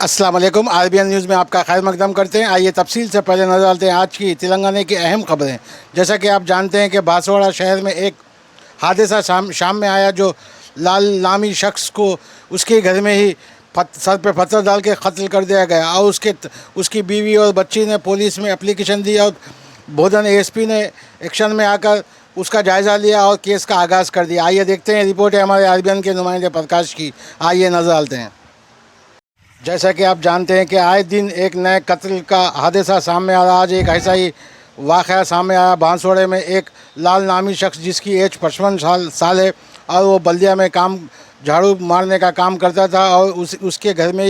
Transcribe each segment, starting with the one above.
अस्सलाम वालेकुम। RBN news में आपका खैर मकदम करते हैं। आइए तफसील से पहले नजर डालते हैं आज की तेलंगाना की अहम खबरें। जैसा कि आप जानते हैं कि बांसवाड़ा शहर में एक हादसा शाम में आया, जो लाल नामी शख्स को उसके घर में ही सर पे पत्थर डाल के कत्ल कर दिया गया और उसकी बीवी और बच्ची ने पुलिस में एप्लीकेशन दी और बोधन एएसपी ने एक्शन में आकर उसका जायज़ा लिया और केस का आगाज़ कर दिया। आइए देखते हैं, रिपोर्ट है हमारे आरबीएन के नुमाइंदे प्रकाश की। आइए नजर डालते हैं। जैसा कि आप जानते हैं कि आए दिन एक नए कत्ल का हादसा सामने आ रहा। आज एक ऐसा ही वाक़या सामने आया। बांसवाड़े में एक लाल नामी शख्स जिसकी एज 55 साल है और वो बल्दिया में झाड़ू मारने का काम करता था और उसके घर में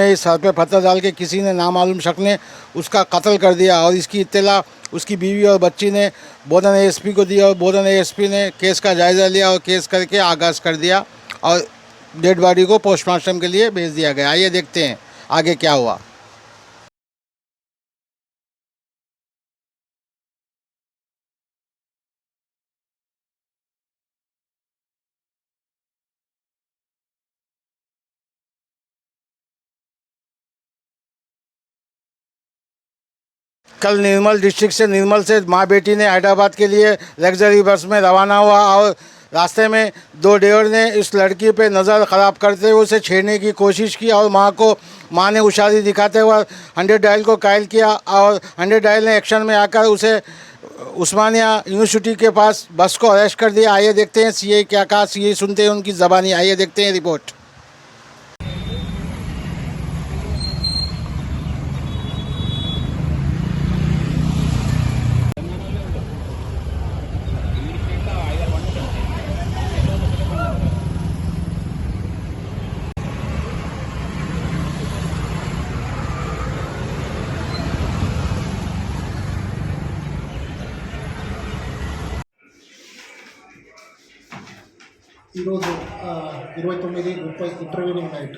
ही सर पे पत्थर डाल के किसी ने नामालूम शख्स ने उसका कत्ल कर दिया और इसकी इत्तला उसकी बीवी और बच्ची ने बोधन एएसपी को दी और बोधन एएसपी ने केस का जायज़ा लिया और केस करके आगाज़ कर दिया और डेड बॉडी को पोस्टमार्टम के लिए भेज दिया गया। आइए देखते हैं आगे क्या हुआ। कल निर्मल से माँ बेटी ने हैदराबाद के लिए लग्जरी बस में रवाना हुआ और रास्ते में दो ड्राइवर ने इस लड़की पे नज़र ख़राब करते हुए उसे छेड़ने की कोशिश की और माँ ने होशियारी दिखाते हुए 100 डायल को कायल किया और 100 डायल ने एक्शन में आकर उसे उस्मानिया यूनिवर्सिटी के पास बस को अरेस्ट कर दिया। आइए देखते हैं सीआई क्या कहा। सीआई सुनते हैं उनकी ज़बानी। आइए देखते हैं रिपोर्ट। ఈరోజు 29:30 ఇంటర్వ్యూనింగ్ నైట్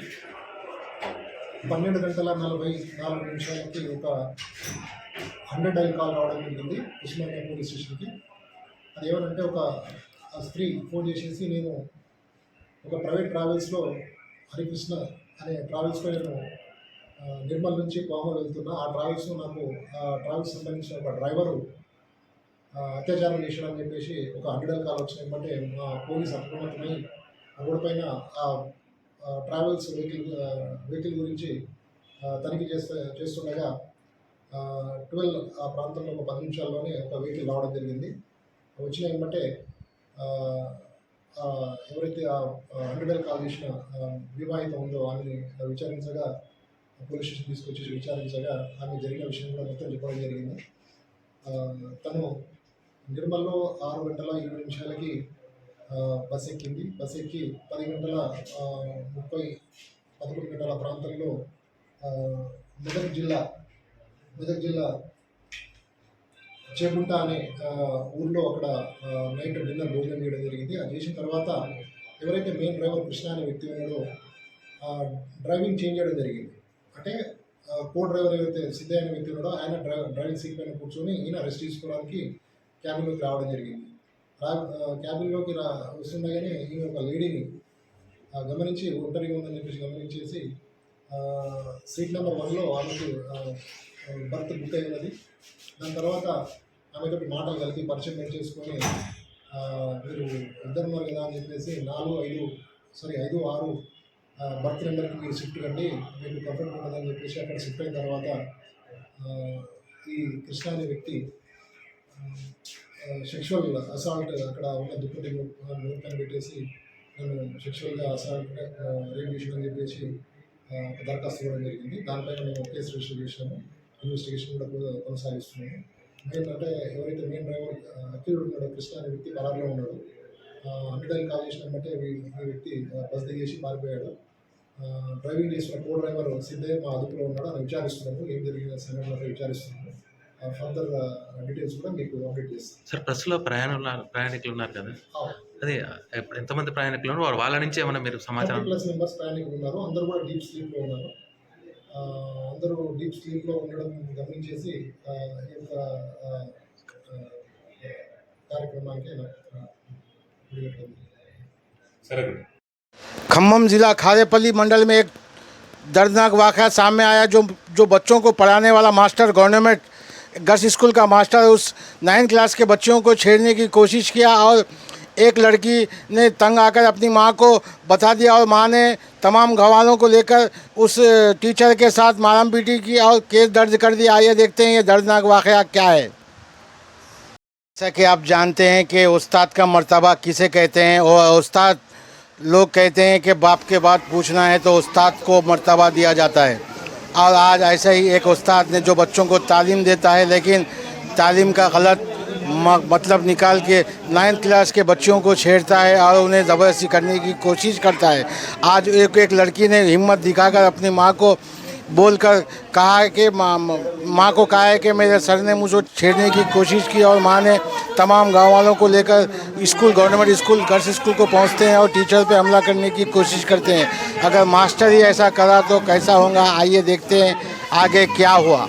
12:44 ఒక 100 డైల్ కాల్ రావడం జరిగింది ఉస్మానియా పోలీస్ స్టేషన్కి. అది ఏమనంటే ఒక స్త్రీ ఫోన్ చేసేసి, నేను ఒక ప్రైవేట్ ట్రావెల్స్లో హరికృష్ణ అనే ట్రావెల్స్లో నేను నిర్మల్ నుంచి కోమల్ వెళ్తున్నా. ఆ ట్రావెల్స్లో నాకు ట్రావెల్స్ సంబంధించిన ఒక డ్రైవరు అత్యాచారం చేశాడని చెప్పేసి ఒక 100 డైల్ కాల్ వచ్చినాయంటే మా పోలీస్ అప్రమత్తమై రోడ్డు పైన ట్రావెల్స్ వెహికల్ గురించి తనిఖీ చేస్తుండగా 12 ఆ ప్రాంతంలో ఒక 10 నిమిషాల్లోనే ఒక వెహికల్ రావడం జరిగింది. వచ్చిన వెంబటే ఎవరైతే 100 డైల్ కాల్ చేసిన వివాహిత ఉందో ఆమెని విచారించగా, పోలీస్ స్టేషన్ తీసుకొచ్చి విచారించగా ఆమె జరిగిన విషయం కూడా మొత్తం చెప్పడం జరిగింది. తను నిర్మల్లో 6:20 బస్ ఎక్కింది. బస్ ఎక్కి 11 గంటల ప్రాంతంలో మెదక్ జిల్లా చేగుంట అనే ఊర్లో అక్కడ నైట్ డిన్నర్ భోజనం చేయడం జరిగింది. అది చేసిన తర్వాత ఎవరైతే మెయిన్ డ్రైవర్ కృష్ణ అనే వ్యక్తి ఉన్నాడో డ్రైవింగ్ చేంజ్ చేయడం జరిగింది. అంటే కో డ్రైవర్ ఏవైతే సిద్ధయ్య అనే వ్యక్తి ఉన్నాడో ఆయన డ్రైవింగ్ సీట్ పైన కూర్చొని ఈయన రెస్ట్ తీసుకోవడానికి క్యాబిన్లోకి రావడం జరిగింది. క్యాబిన్లోకి వస్తుండగానే ఈయన ఒక లేడీని గమనించి ఒంటరిగా ఉందని చెప్పేసి గమనించేసి సీట్ నెంబర్ 1లో ఆమెకు బర్త్ బుక్ అయి ఉన్నది. దాని తర్వాత ఆమెతో మాటలు కలిపి పరిచయం చేసుకొని, మీరు ఇద్దరు ఉన్నారు కదా అని చెప్పేసి 5, 6 బర్త్ నెంబర్కి మీరు షిఫ్ట్ కండి, మీకు కంఫర్ట్ ఉంటుందని చెప్పేసి అక్కడ షిఫ్ట్ అయిన తర్వాత ఈ కృష్ణ అనే వ్యక్తి సెక్షువల్ అసాల్ట్ అక్కడ ఉన్న దుప్పటి నోట్ పెట్టేసి నేను సెక్షువల్గా అసాల్ట్ రేప్ చేసానని చెప్పేసి దరఖాస్తు ఇవ్వడం జరిగింది. దానిపైన మేము కేసు రిజిస్టర్ చేసినాము. ఇన్వెస్టిగేషన్ కూడా కొనసాగిస్తున్నాము. అంటే ఎవరైతే మెయిన్ డ్రైవర్ అక్యూజ్డ్ ఉన్నాడో కృష్ణ అనే వ్యక్తి పరారులో ఉన్నాడు. 100 డైల్ కాల్ చేసిన బట్టే ఈ వ్యక్తి బస్ దిగేసి పారిపోయాడు. డ్రైవింగ్ చేసిన కో డ్రైవర్ సిద్ధయ్య మా అదుపులో ఉన్నాడు. అని విచారిస్తున్నాము. ఏం జరిగిన సంఘటనలో విచారిస్తున్నాము. ఫర్దర్ డీటెయిల్స్ కూడా మీకు అప్డేట్ చేస్తాం. సార్, బస్సులో ప్రయాణికులు ఉన్నారు కదా, అదే ఎంతమంది ప్రయాణికులు ఉన్నారు, వాళ్ళ నుంచి ఏమైనా మీరు సమాచారం? 30+ మెంబర్స్ ప్రయాణికులు ఉన్నారు. అందరూ కూడా డీప్ స్లీప్లో ఉన్నారు. అందరూ డీప్ స్లీప్లో ఉండడం గమనించేసి ఈ యొక్క కార్యక్రమానికి खम्मम जिला खारेपल्ली मंडल में एक दर्दनाक वाक़या सामने आया। जो बच्चों को पढ़ाने वाला मास्टर, गवर्नमेंट गर्ल्स स्कूल का मास्टर, उस 9th क्लास के बच्चों को छेड़ने की कोशिश किया और एक लड़की ने तंग आकर अपनी मां को बता दिया और मां ने तमाम गवाहों को लेकर उस टीचर के साथ मारम पीटी की और केस दर्ज कर दिया। आइए देखते हैं ये दर्दनाक वाक़या क्या है। जैसा कि आप जानते हैं कि उस्ताद का मर्तबा किसे कहते हैं, और उस्ताद लोग कहते हैं कि बाप के बाद पूछना है तो उस्ताद को मर्तबा दिया जाता है। और आज ऐसा ही एक उस्ताद ने जो बच्चों को तालीम देता है लेकिन तालीम का गलत मतलब निकाल के 9th क्लास के बच्चों को छेड़ता है और उन्हें ज़बरदस्ती करने की कोशिश करता है। आज एक लड़की ने हिम्मत दिखाकर अपनी माँ को बोलकर कहा है कि माँ को कहा है कि मेरे सर ने मुझे छेड़ने की कोशिश की, और माँ ने तमाम गाँव वालों को लेकर school, government school, girls school को पहुँचते हैं और टीचर पे हमला करने की कोशिश करते हैं। अगर मास्टर ही ऐसा करा तो कैसा होगा, आइए देखते हैं आगे क्या हुआ।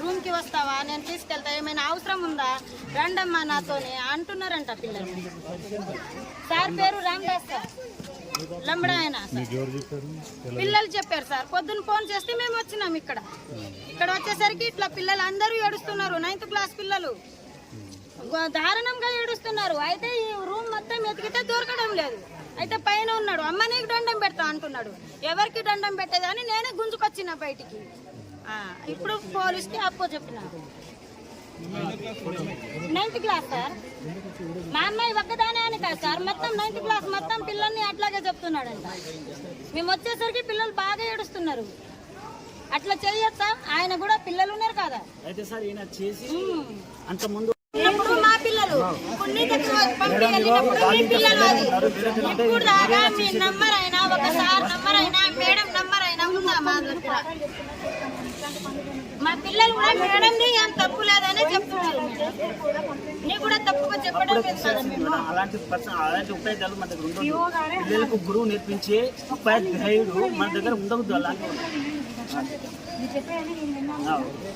రూమ్ కి వస్తావా, నేను తీసుకెళ్తా, ఏమైనా అవసరం ఉందా, రండమ్మా నాతోనే అంటున్నారంట పిల్లలు. సార్ పేరు రామదాస్ సార్, లంబడా ఆయన పిల్లలు చెప్పారు సార్. పొద్దున్న ఫోన్ చేస్తే మేము వచ్చినాం. ఇక్కడ వచ్చేసరికి ఇట్లా పిల్లలు అందరూ ఏడుస్తున్నారు. 9th క్లాస్ పిల్లలు దారుణంగా ఏడుస్తున్నారు. అయితే ఈ రూమ్ మొత్తం ఎతికితే దొరకడం లేదు. అయితే పైన ఉన్నాడు, అమ్మ నీకు దండం పెడతా అంటున్నాడు. ఎవరికి దండం పెట్టేదని నేనే గుంజుకొచ్చిన బయటికి. ఇప్పుడు పోలీస్కి అప్పో చెప్పిన. 9th క్లాస్ సార్, మా అమ్మాయి ఒక్కదానే అని కాదు సార్, మొత్తం 9th క్లాస్ మొత్తం పిల్లల్ని అట్లాగే చెప్తున్నాడంట. మేము వచ్చేసరికి పిల్లలు బాగా ఏడుస్తున్నారు. అట్లా చేయొచ్చా? ఆయన కూడా పిల్లలు ఉన్నారు కదా. అయితే సార్ ఈయన చేసి అంత ముందు మా పిల్లలు పంపి వెళ్ళినప్పుడు మీ పిల్లలు అది ఇప్పుడు దాకా మీ నంబర్ అయినా, ఒక సార్ నంబర్ అయినా, మేడం నంబర్ అయినా ఉందా మా దగ్గర? మా పిల్లలు కూడా మేడంది ఏం తప్పు లేదనే చెప్తున్నారు. నీ కూడా తప్పుగా చెప్పడం అలాంటి ఉపాధ్యాయులు మన దగ్గర ఉండదు. పిల్లలకు గురువు నేర్పించే ఉపాధ్యాయుడు మన దగ్గర ఉండవద్దు. అలాంటి మీరు చెప్పేది నేను విన్నాను.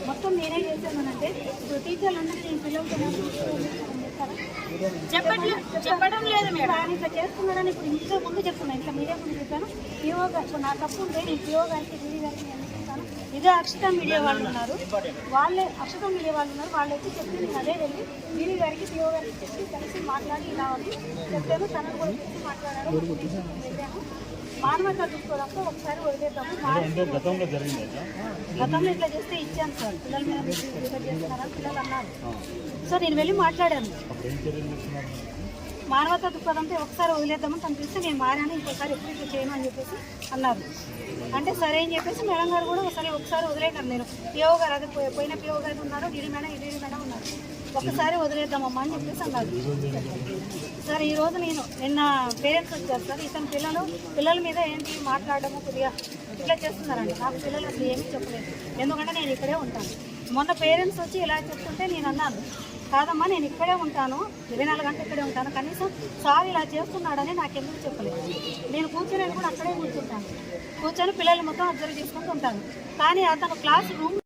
మొత్తం నేనే చేశానంటే ఇప్పుడు టీచర్లు అందరూ నేను పిల్లలతో చెప్పడం లేదు మేడం. ఆయన ఇట్లా చేస్తున్నాడని ఇప్పుడు ఇంట్లో ముందు చెప్తున్నాను, ఇంకా మీడియా ముందు చెప్పాను. పిఓ గారు నా తప్పు ఉంటే నేను పిఓ గారికి డీడీ గారికి నేను చెప్తాను. ఇదే అక్షత మీడియా వాళ్ళు ఉన్నారు, వాళ్ళే అక్షత మీడియా వాళ్ళు ఉన్నారు, వాళ్ళు వచ్చి చెప్తే నేను అదే వెళ్ళి డీడీ గారికి పిఓ గారికి చెప్పి కలిసి మాట్లాడి ఇలా అని చెప్పాను. తనకు కూడా చెప్పి మాట్లాడారు. వెళ్ళాను. మానవత చూసుకోవడంతో ఒకసారి వదిలేద్దాము. గతంలో ఇట్లా చేస్తే ఇచ్చాను సార్, పిల్లల మీద ఇట్లా చేస్తున్నారని పిల్లలు అన్నారు. సో నేను వెళ్ళి మాట్లాడాను. మానవతా దృక్పథంతో ఒకసారి వదిలేద్దామని తను పిలిస్తే నేను మారాను, ఇంకోసారి ఎప్పుడు ఇట్లా చేయను అని చెప్పేసి అన్నారు. అంటే సరే అని చెప్పేసి మేడం గారు కూడా ఒకసారి వదిలేయన్నారు. నేను పిఓ గారు అదే పోయిన పిఓ గారు ఉన్నారు, డీడీ మేడం డీడీ మేడం ఉన్నారు, ఒకసారి వదిలేద్దామమ్మా అని చెప్పేసి అన్నారు. సార్ ఈరోజు నిన్న పేరెంట్స్ వచ్చారు సార్. ఇతను పిల్లల మీద ఏంటి మాట్లాడడము కొద్దిగా ఇట్లా చేస్తున్నారండి. నాకు పిల్లలు అసలు ఏమీ చెప్పలేదు, ఎందుకంటే నేను ఇక్కడే ఉంటాను. మొన్న పేరెంట్స్ వచ్చి ఇలా చెప్తుంటే నేను అన్నాను, కాదమ్మా నేను ఇక్కడే ఉంటాను, 24 గంటలు ఇక్కడే ఉంటాను, కనీసం సార్ ఇలా చేస్తున్నాడని నాకెందుకు చెప్పలేదు. నేను కూర్చొని కూడా అక్కడే కూర్చొని పిల్లలు మొత్తం అబ్జర్వ్ చేసుకుంటూ ఉంటాను. కానీ అతను క్లాస్ రూమ్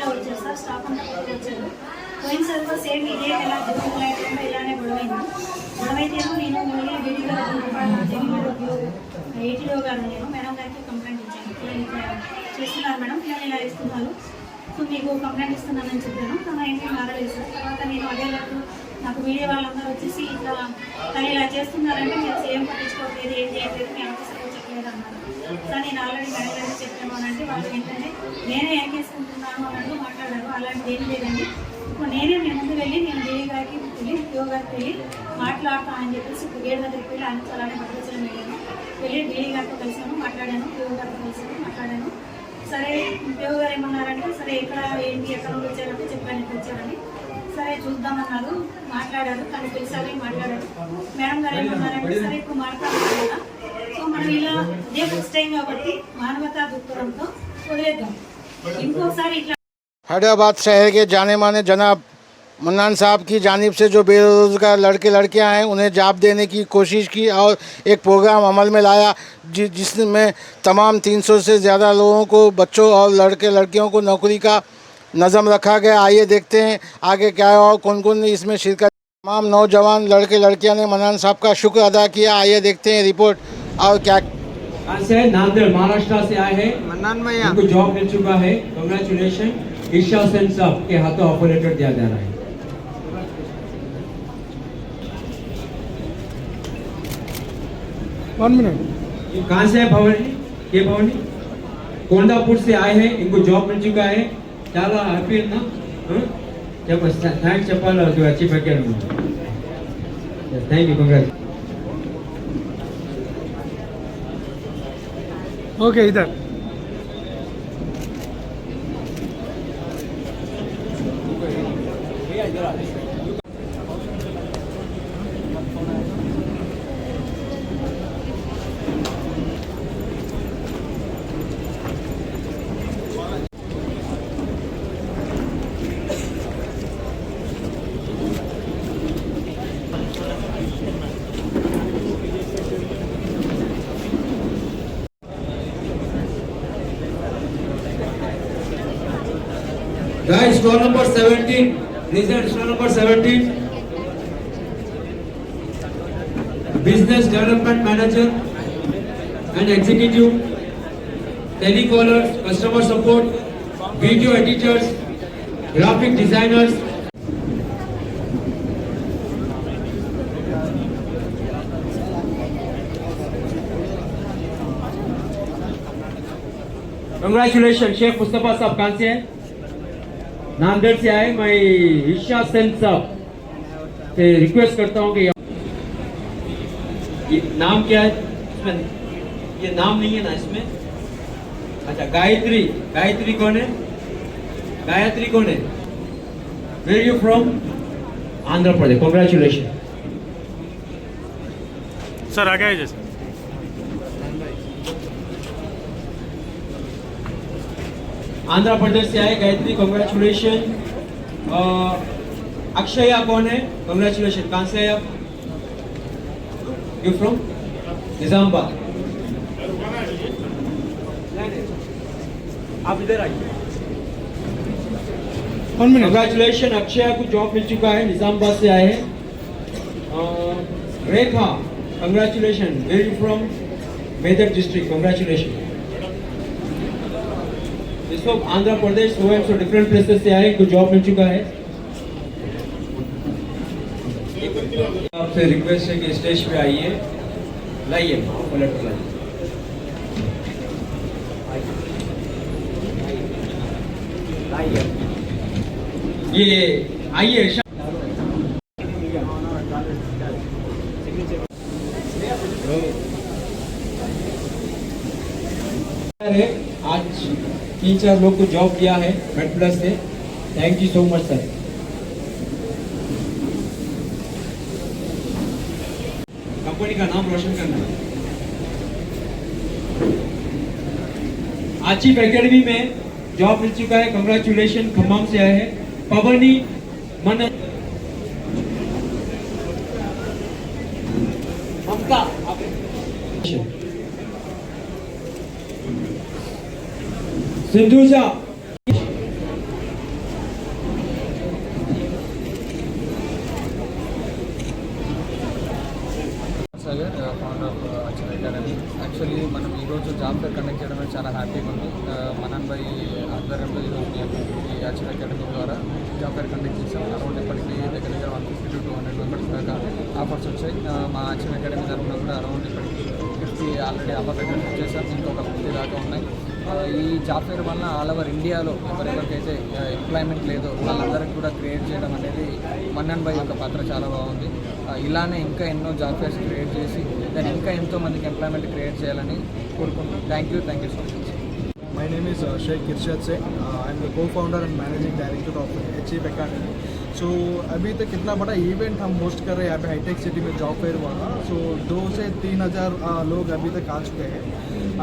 వచ్చారు సార్, స్టాఫ్ అంతా వచ్చారు. పోయినసారి కూడా సేమ్ ఇదే ఎలా జరుగుతున్నాయి ఇలానే గొడవైతే నేను మళ్ళీ డీడీ గారు ఏటీఓ గారు నేను మేడం గారికి కంప్లైంట్ ఇచ్చాను. పిల్లలు చేస్తున్నారు మేడం, పిల్లలు ఇలా ఇస్తున్నారు, సో మీకు కంప్లైంట్ ఇస్తున్నానని చెప్పాను. తన ఏంటి మారలేదు సార్. తర్వాత నేను అదే నాకు మీడియా వాళ్ళందరూ వచ్చేసి ఇట్లా తను ఇలా చేస్తున్నారంటే మీరు ఏం పట్టించుకోవట్లేదు, ఏం చేయట్లేదు, మీ ఆఫీసర్లో చెప్పలేదు అన్నారు. సార్ నేను ఆల్రెడీ మేనేజర్కి చెప్పాను అని అంటే వాళ్ళు ఏంటంటే నేనే ఏకేసుకుంటున్నాను అన్నట్టు మాట్లాడారు. అలాంటిది ఏం లేదండి, ఇప్పుడు నేనే మీ ముందు వెళ్ళి నేను డీడీ గారికి వెళ్ళి పిఓ గారికి వెళ్ళి మాట్లాడతానని చెప్పేసి ఇప్పుడు గేట్ దగ్గరికి వెళ్ళి ఆయన అలానే భద్రాచలం వెళ్ళాను. వెళ్ళి డీడీ గారితో కలిసాను, మాట్లాడాను, పిఓ గారితో కలిసాను, మాట్లాడాను. సరే పిఓ గారు ఏమన్నారంటే సరే ఎక్కడ ఏంటి ఎక్కడ నుండి వచ్చారంటే చెప్పాను ఎక్కడ వచ్చారని. సరే చూద్దామన్నారు, మాట్లాడారు, తను పిలిచాలి మాట్లాడారు. మేడం గారు ఏమన్నారంటే సరే ఇప్పుడు మాట్లాడాలి కదా, సో మనం ఇలా ఇదే ఫస్ట్ టైం కాబట్టి మానవతా దృక్పథంతో వదిలేద్దాం. ఇంకోసారి ఇట్లా हैदराबाद शहर के जाने माने जनाब मन्नान साहब की जानिब से जो बेरोज़गार लड़के लड़कियां हैं उन्हें जॉब देने की कोशिश की और एक प्रोग्राम अमल में लाया जिसमें तमाम 300 से ज़्यादा लोगों को, बच्चों और लड़के लड़कियों को नौकरी का नज़म रखा गया। आइए देखते हैं आगे क्या है और कौन कौन ने इसमें शिरकत। तमाम नौजवान लड़के लड़कियां ने मन्नान साहब का शुक्र अदा किया। आइए देखते हैं रिपोर्ट और क्या। से नांदेड़ महाराष्ट्र से आए हैं, उनको जॉब मिल चुका है, कांग्रेचुलेशन। ईशा सेन साहब के हाथों ऑफर लेटर दिया जा रहा है। कहाँ से है भवानी? ये भवानी कोंडापुर से आए हैं, इनको जॉब मिल चुका है। చాలా హ్యాపీ ना థ్యాంక్స్ చెప్పాలి అచీవ్ అయ్యారు. Thank you, congrats. ओके इधर Guys, stall number 17. Present stall number 17. Business Development Manager and Executive, Telecallers, Customer Support, Video Editors, Graphic Designers. Congratulations, Sheikh Mustafa साहब कहाँ से है? नांदेड़ से आए। मैं ईशा सेन साहब से रिक्वेस्ट करता हूँ कि ये नाम क्या है इसमें? ये नाम नहीं है ना इसमें? अच्छा, गायत्री। गायत्री कौन है? गायत्री कौन है? Where you from? Andhra Pradesh. Congratulation sir. आगे आइए सर। आंध्र प्रदेश से आए गायत्री, कॉन्ग्रेचुलेशन। अक्षया कौन है? कॉन्ग्रेचुलेशन। कहाँ से है आप? You from Nizamabad. आप इधर आइए। 1 minute. कंग्रेचुलेशन, अक्षय को जॉब मिल चुका है, निजामाबाद से आए हैं। Rekha, congratulation, where you from? Medak district, congratulation. इसको Andhra Pradesh, so different places से आए, इनको जॉब मिल चुका है। आपसे रिक्वेस्ट है कि स्टेज पे आइए, लाइए पलट लाइए। ये आइए आज 3-4 लोग को जॉब दिया है मेड प्लस से। Thank you so much sir. Company का नाम रोशन करना है। आचिफ एकेडमी में जॉब मिल चुका है, कंग्रेचुलेशन। खम्मम से आए हैं पवनी मन Mamata. Sindhuja, Sagar founder of Akshara Academy. Actually మనం ఈరోజు జాబ్ ఫేర్ కండక్ట్ చేయడం చాలా హ్యాపీగా ఉంది. మనన్ బై ఆధ్వర్యంలో ఈరోజు ఈ అక్షర అకాడమీ ద్వారా జాబ్ ఫేర్ కండక్ట్ చేసాం. అరౌండ్ ఇప్పటికీ దగ్గర 150 to 200 మెంబర్స్ దాకా ఆఫర్స్ వచ్చాయి. మా అక్షర అకాడమీ తరఫున కూడా అరౌండ్ ఇప్పటికి 50 ఆల్రెడీ ఆఫర్ లెటర్స్ వచ్చేసాం. ఇంకొక 50 దాకా ఉన్నాయి. ఈ జాబ్ ఫేర్ వల్ల ఆల్ ఓవర్ ఇండియాలో ఎవరెవరికైతే ఎంప్లాయ్మెంట్ లేదో వాళ్ళందరికీ కూడా క్రియేట్ చేయడం అనేది మన్నన్ భాయ్ యొక్క పాత్ర చాలా బాగుంది. ఇలానే ఇంకా ఎన్నో జాబ్ ఫేర్స్ క్రియేట్ చేసి దాన్ని ఇంకా ఎంతో మందికి ఎంప్లాయ్మెంట్ క్రియేట్ చేయాలని కోరుకుంటున్నాను. Thank you so much. My name is Sheikh Irshad Singh. I am the co-founder and managing director of HF Academy. So अभी तक कितना बड़ा इवेंट हम होस्ट कर रहे हैं यहाँ पे हाईटेक सिटी में जॉब फेयर वाला. So 2 से 3,000 लोग अभी तक आ चुके हैं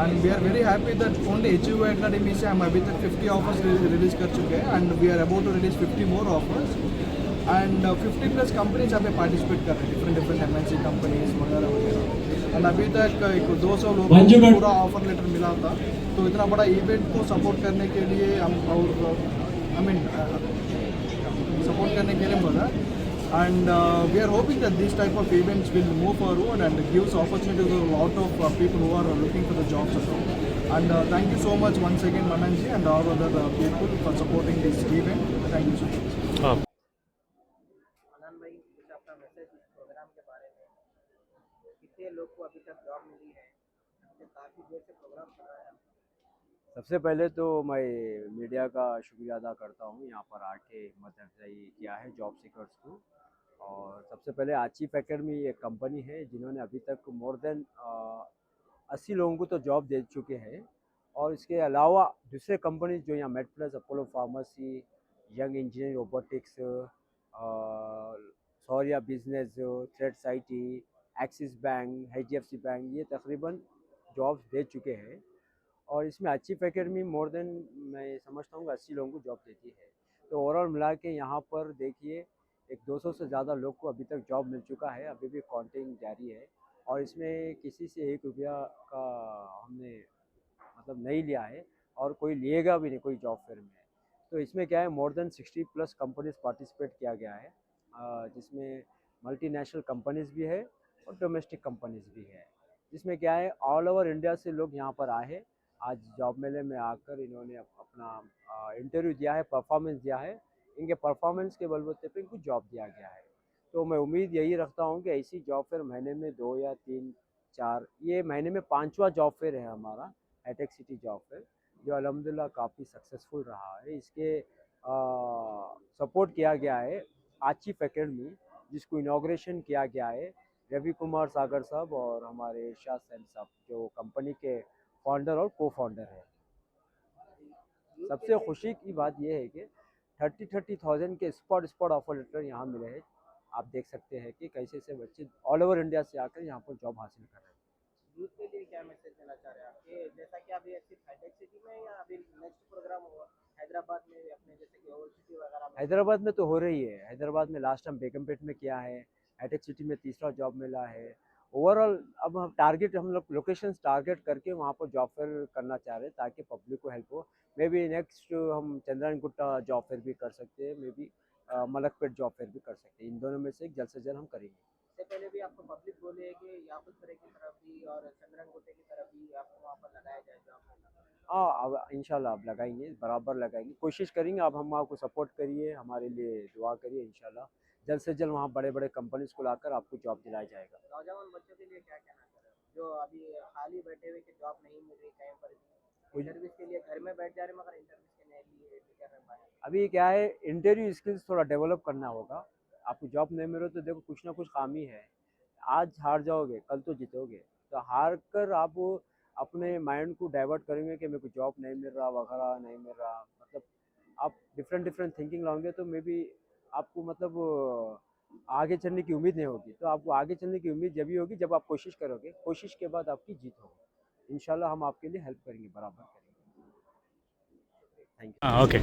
and we are very happy that only HF Academy से हम अभी तक 50 ऑफर्स रिलीज कर चुके हैं and we are about to release 50 more offers and 50+ companies यहाँ पे पार्टिसिपेट कर रहे हैं, डिफरेंट MNC कंपनीज वगैरह वगैरह. एंड अभी तक 200 लोगों को पूरा ऑफर लेटर मिला था. तो इतना बड़ा इवेंट को सपोर्ट करने के लिए हम और सपोर्ट करने के लिए बोला and we are hoping that this type of events will move forward and gives opportunity to lot of people who are looking for the jobs and thank you so much once again Manan ji and all other people for supporting this event. Thank you so much. Anand भाई, कुछ अपना message इस programme के बारे में, कितने लोग को अभी तक जॉब मिली है, काफ़ी देर से प्रोग्राम चल रहा है. सबसे पहले तो मैं मीडिया का शुक्रिया अदा करता हूँ, यहाँ पर आके हिम्मत अफजाई किया है जॉब सीकर्स को. और सबसे पहले आचिफ एकेडमी एक कंपनी है जिन्होंने अभी तक मोर देन 80 लोगों को तो जॉब दे चुके हैं. और इसके अलावा दूसरे कंपनीज जो यहाँ made plus, Apollo pharmacy, young engineering robotics, Shaurya business, threads IT, axis bank, HDFC bank, ये तकरीबन जॉब्स दे चुके हैं. और इसमें आचिफ एकेडमी मोर देन मैं समझता हूँ 80 लोगों को जॉब देती है. तो ओवरऑल मिला के यहाँ पर देखिए एक 200 से ज़्यादा लोग को अभी तक जॉब मिल चुका है. अभी भी काउंटिंग जारी है और इसमें किसी से 1 रुपया का हमने मतलब नहीं लिया है और कोई लिएगा भी नहीं कोई जॉब फेयर में. तो इसमें क्या है, मोर देन 60+ कंपनीज पार्टिसिपेट किया गया है, जिसमें मल्टीनेशनल कंपनीज भी है और डोमेस्टिक कंपनीज भी है. जिसमें क्या है, ऑल ओवर इंडिया से लोग यहाँ पर आए हैं. आज जॉब मेले में आकर इन्होंने अपना इंटरव्यू दिया है, परफॉर्मेंस दिया है. इनके परफॉर्मेंस के बलबूते पे इनको जॉब दिया गया है. तो मैं उम्मीद यही रखता हूँ कि ऐसी जॉब फेयर महीने में 2 या 3, 4, ये महीने में 5वां जॉब फेयर है हमारा हाईटेक सिटी जॉब फेयर, जो अल्हम्दुलिल्लाह काफ़ी सक्सेसफुल रहा है. इसके सपोर्ट किया गया है आचिफ एकेडमी, जिसको इनॉग्रेशन किया गया है रवि कुमार सागर साहब और हमारे इरशाद सैन साहब, जो कंपनी के फाउंडर और को फाउंडर है. सबसे खुशी की बात यह है कि 30,000 के स्पॉट ऑफर लेटर यहाँ मिले हैं. आप देख सकते हैं कि कैसे से बच्चे ऑल ओवर इंडिया से आकर यहाँ पर जॉब हासिल कर रहे हैं. यूथ के लिए क्या मैसेज देना चाह रहे हैं आप, कि जैसा कि अभी सिर्फ हाईटेक सिटी में या अभी नेक्स्ट प्रोग्राम होगा हैदराबाद में अपने जैसे कि ओल्ड सिटी वगैरह में? हैदराबाद में तो हो रही है. हैदराबाद में लास्ट टाइम बेगमपेट में किया है. हाईटेक सिटी में 3रा जॉब मिला है. ओवरऑल अब हम टारगेट, हम लोग लोकेशंस टारगेट करके वहाँ पर जॉब फेयर करना चाह रहे हैं ताकि पब्लिक को हेल्प हो। मे बी नेक्स्ट हम चंद्रायन गुट्टा जॉब फेयर भी कर सकते हैं, may be Malakpet job fair भी कर सकते हैं। इन दोनों में से जल्द से जल्द हम करेंगे। इससे पहले भी आपको पब्लिक बोले कि याकुतपुरे की तरफ भी और चंद्रन गुट्टे की तरफ भी आपको वहाँ पर लगाया जाए जॉब मेला। हाँ, अब इंशाल्लाह अब लगाएंगे, बराबर लगाएंगे, कोशिश करेंगे। अब हम आपको सपोर्ट करिए, हमारे लिए दुआ करिए, इंशाल्लाह जल्द से जल्द वहाँ बड़े बड़े कंपनीज को लाकर आपको जॉब दिलाया जाएगा। नौजवान बच्चों के लिए क्या कहना चाह रहे हो जो अभी खाली बैठे हुए कि जॉब नहीं मिल रही कहीं पर भी, इंटरव्यूज के लिए घर में बैठ जा रहे मगर इंटरव्यूज के लिए कर रहे पाए। अभी क्या है, इंटरव्यू स्किल्स थोड़ा डेवलप करना होगा। आपको जॉब नहीं मिल रहा तो देखो कुछ ना कुछ खामी है। आज हार जाओगे, कल तो जीतोगे। तो हार कर आप अपने माइंड को डाइवर्ट करेंगे कि मेरे को जॉब नहीं मिल रहा वगैरह नहीं मिल रहा, मतलब आप डिफरेंट थिंकिंग लाओगे तो मे बी आपको मतलब आगे चलने की उम्मीद नहीं होगी। तो आपको आगे चलने की उम्मीद जब ही होगी जब आप कोशिश करोगे, कोशिश के बाद आपकी जीत होगी। इंशाल्लाह हम आपके लिए हेल्प करेंगे, बराबर करेंगे। Thank you. हाँ, ओके।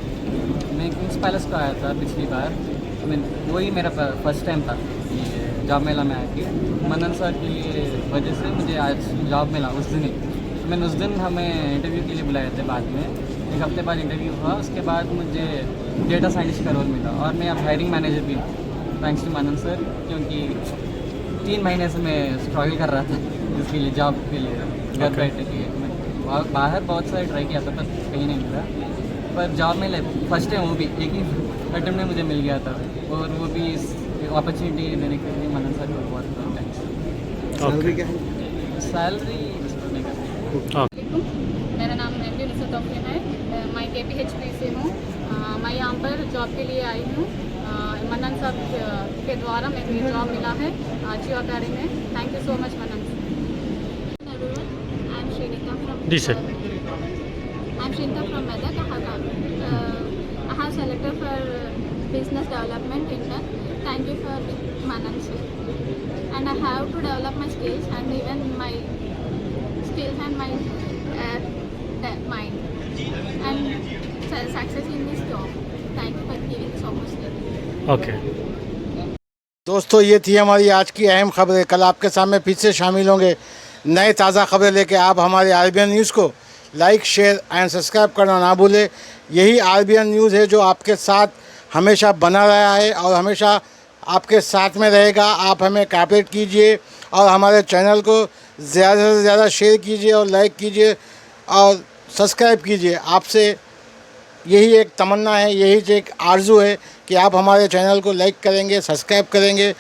मैं किंग्स पैलेस को आया था पिछली बार। वही मेरा फर्स्ट टाइम था ये जॉब मेला में आके। मनन सर की वजह से मुझे आज जॉब मिला उस दिन ही। मैंने उस दिन हमें इंटरव्यू के लिए बुलाए थे, बाद में 1 हफ्ते बाद इंटरव्यू हुआ। उसके बाद मुझे डेटा साइंटिस्ट का रोल मिला और मैं अब हायरिंग मैनेजर भी हूँ थैंक्स टू मनन सर, क्योंकि 3 महीने से मैं स्ट्रगल कर रहा था इसके लिए, जॉब के लिए, घर बैठने के लिए। बाहर बहुत सारे ट्राई किया था पर कहीं नहीं मिला, पर जॉब में फर्स्ट टाइम वो भी एक ही अटेम्प्ट में मुझे मिल गया था, और वो भी अपॉर्चुनिटी देने के लिए मनन सर को बहुत बहुत थैंक्स। सैलरी क्या है? सैलरी मेरा नाम मेहंदी नुसरत है, मैं KPHP से हूँ। मैं यहाँ पर जॉब के लिए आई हूँ। मनन साहब के द्वारा मेरे को जॉब मिला है जियो अकेडमी में। Thank you so much Manan sir. जी sir. I'm Shinta from Medak. I have selected for business development intern. Thank you for Manan sir. And I have to develop my skills and even my skills and my mind and success in this job. Thank you for giving so much. Okay. दोस्तों, ये थी हमारी आज की अहम खबरें। कल आपके सामने फिर से शामिल होंगे नए ताज़ा खबरें लेके। आप हमारे RBN न्यूज़ को लाइक, शेयर एंड सब्सक्राइब करना ना भूलें। यही RBN न्यूज़ है जो आपके साथ हमेशा बना रहा है और हमेशा आपके साथ में रहेगा। आप हमें कोऑपरेट कीजिए और हमारे चैनल को ज़्यादा से ज़्यादा शेयर कीजिए और लाइक कीजिए और सब्सक्राइब कीजिए। आपसे यही एक तमन्ना है, यही एक आरज़ू है कि आप हमारे चैनल को लाइक करेंगे, सब्सक्राइब करेंगे।